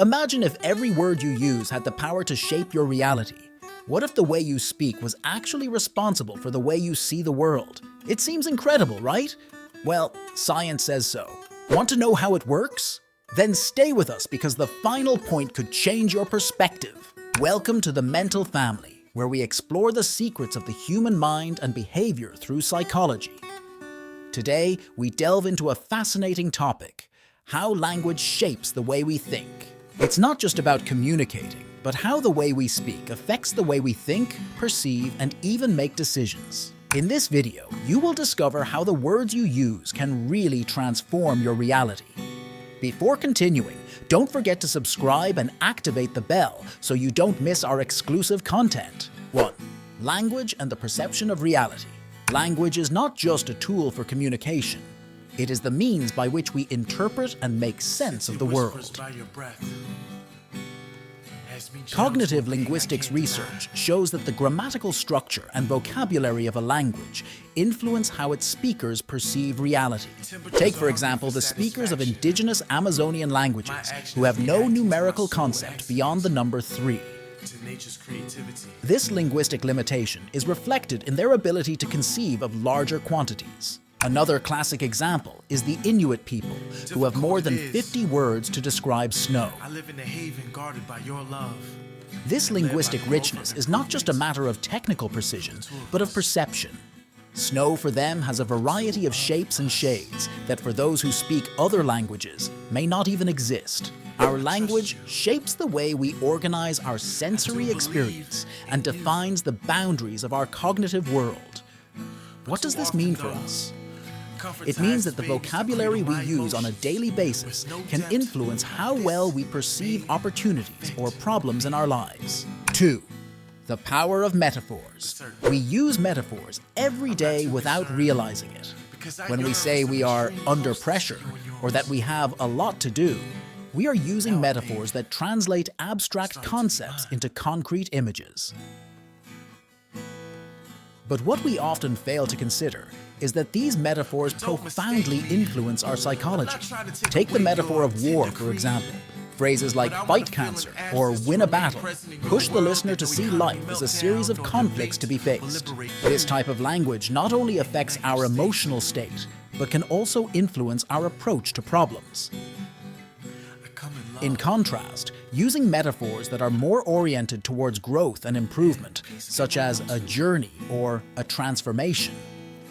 Imagine if every word you use had the power to shape your reality. What if the way you speak was actually responsible for the way you see the world? It seems incredible, right? Well, science says so. Want to know how it works? Then stay with us because the final point could change your perspective. Welcome to the mental family, where we explore the secrets of the human mind and behavior through psychology. Today, we delve into a fascinating topic: how language shapes the way we think. It's not just about communicating, but how the way we speak affects the way we think, perceive, and even make decisions. In this video, you will discover how the words you use can really transform your reality. Before continuing, don't forget to subscribe and activate the bell so you don't miss our exclusive content. 1. Language and the perception of reality. Language is not just a tool for communication. It is the means by which we interpret and make sense of the world. Cognitive linguistics research shows that the grammatical structure and vocabulary of a language influence how its speakers perceive reality. Take, for example, the speakers of indigenous Amazonian languages who have no numerical concept beyond the number 3. This linguistic limitation is reflected in their ability to conceive of larger quantities. Another classic example is the Inuit people, who have more than 50 words to describe snow. I live in a haven guarded by your love. This linguistic richness is not just a matter of technical precision, but of perception. Snow for them has a variety of shapes and shades that for those who speak other languages may not even exist. Our language shapes the way we organize our sensory experience and defines the boundaries of our cognitive world. What does this mean for us? It means that the vocabulary we use on a daily basis can influence how well we perceive opportunities or problems in our lives. 2. The power of metaphors. We use metaphors every day without realizing it. When we say we are under pressure or that we have a lot to do, we are using metaphors that translate abstract concepts into concrete images. But what we often fail to consider is that these metaphors profoundly influence our psychology. Take the metaphor of war, for example. Phrases like fight cancer or win a battle push the listener to see life as a series of conflicts to be faced. This type of language not only affects our emotional state, but can also influence our approach to problems. In contrast, using metaphors that are more oriented towards growth and improvement, such as a journey or a transformation,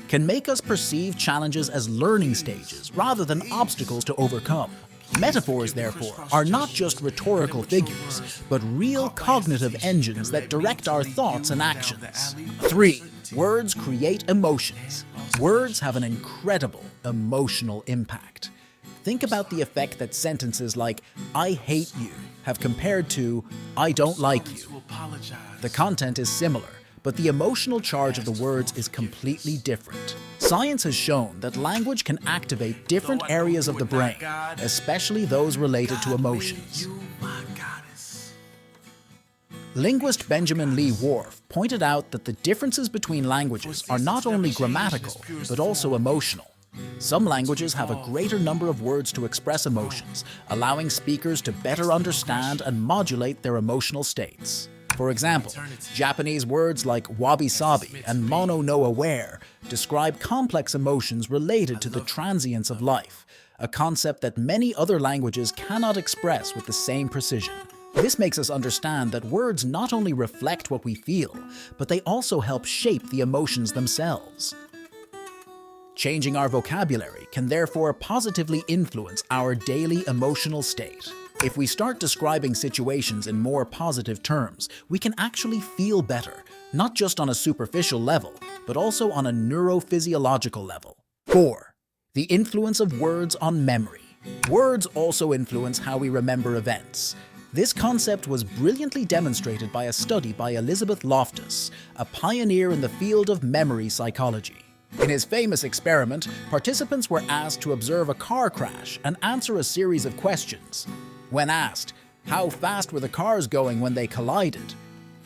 can make us perceive challenges as learning stages rather than obstacles to overcome. Metaphors, therefore, are not just rhetorical figures, but real cognitive engines that direct our thoughts and actions. 3. Words create emotions. Words have an incredible emotional impact. Think about the effect that sentences like, "I hate you," have compared to, "I don't like you." The content is similar, but the emotional charge of the words is completely different. Science has shown that language can activate different areas of the brain, especially those related to emotions. Linguist Benjamin Lee Whorf pointed out that the differences between languages are not only grammatical, but also emotional. Some languages have a greater number of words to express emotions, allowing speakers to better understand and modulate their emotional states. For example, Japanese words like wabi-sabi and mono no aware describe complex emotions related to the transience of life, a concept that many other languages cannot express with the same precision. This makes us understand that words not only reflect what we feel, but they also help shape the emotions themselves. Changing our vocabulary can therefore positively influence our daily emotional state. If we start describing situations in more positive terms, we can actually feel better, not just on a superficial level, but also on a neurophysiological level. 4. The influence of words on memory. Words also influence how we remember events. This concept was brilliantly demonstrated by a study by Elizabeth Loftus, a pioneer in the field of memory psychology. In his famous experiment, participants were asked to observe a car crash and answer a series of questions. When asked, how fast were the cars going when they collided,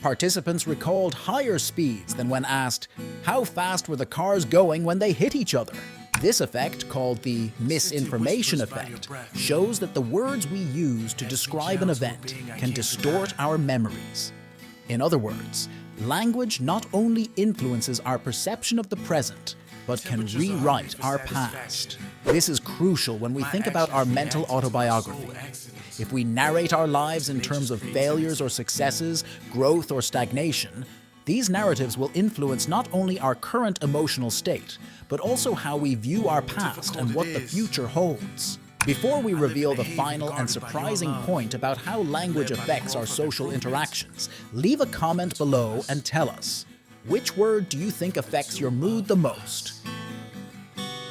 participants recalled higher speeds than when asked, how fast were the cars going when they hit each other. This effect, called the misinformation effect, shows that the words we use to describe an event can distort our memories. In other words, language not only influences our perception of the present, but can rewrite our past. This is crucial when we think about our mental autobiography. If we narrate our lives in terms of failures or successes, growth or stagnation, these narratives will influence not only our current emotional state, but also how we view our past and what the future holds. Before we reveal the final and surprising point about how language affects our social interactions, leave a comment below and tell us, which word do you think affects your mood the most?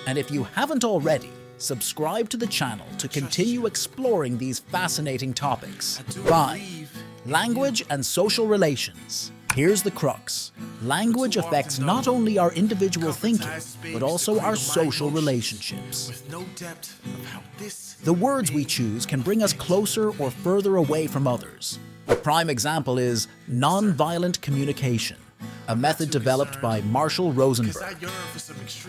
And if you haven't already, subscribe to the channel to continue exploring these fascinating topics. 5. Language and social relations. Here's the crux. Language affects not only our individual thinking, but also our social relationships. The words we choose can bring us closer or further away from others. A prime example is nonviolent communication, a method developed by Marshall Rosenberg.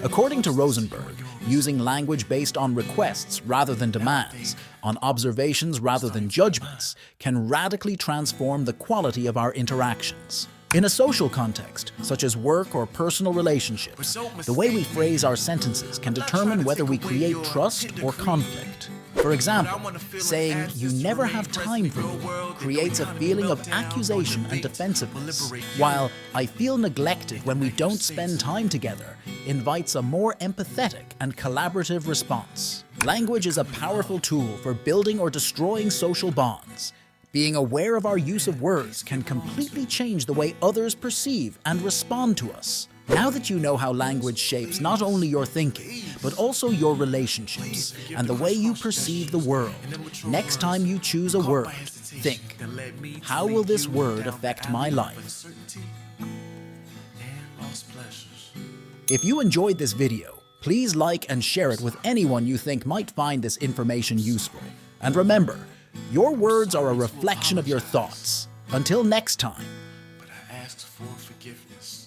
According to Rosenberg, using language based on requests rather than demands, on observations rather than judgments, can radically transform the quality of our interactions. In a social context, such as work or personal relationships, the way we phrase our sentences can determine whether we create trust or conflict. For example, saying, "You never have time for me," creates a feeling of accusation and defensiveness, while "I feel neglected when we don't spend time together" invites a more empathetic and collaborative response. Language is a powerful tool for building or destroying social bonds. Being aware of our use of words can completely change the way others perceive and respond to us. Now that you know how language shapes not only your thinking, but also your relationships and the way you perceive the world, next time you choose a word, think, how will this word affect my life? If you enjoyed this video, please like and share it with anyone you think might find this information useful. And remember, your words are a reflection of your thoughts. Until next time. But I ask for forgiveness.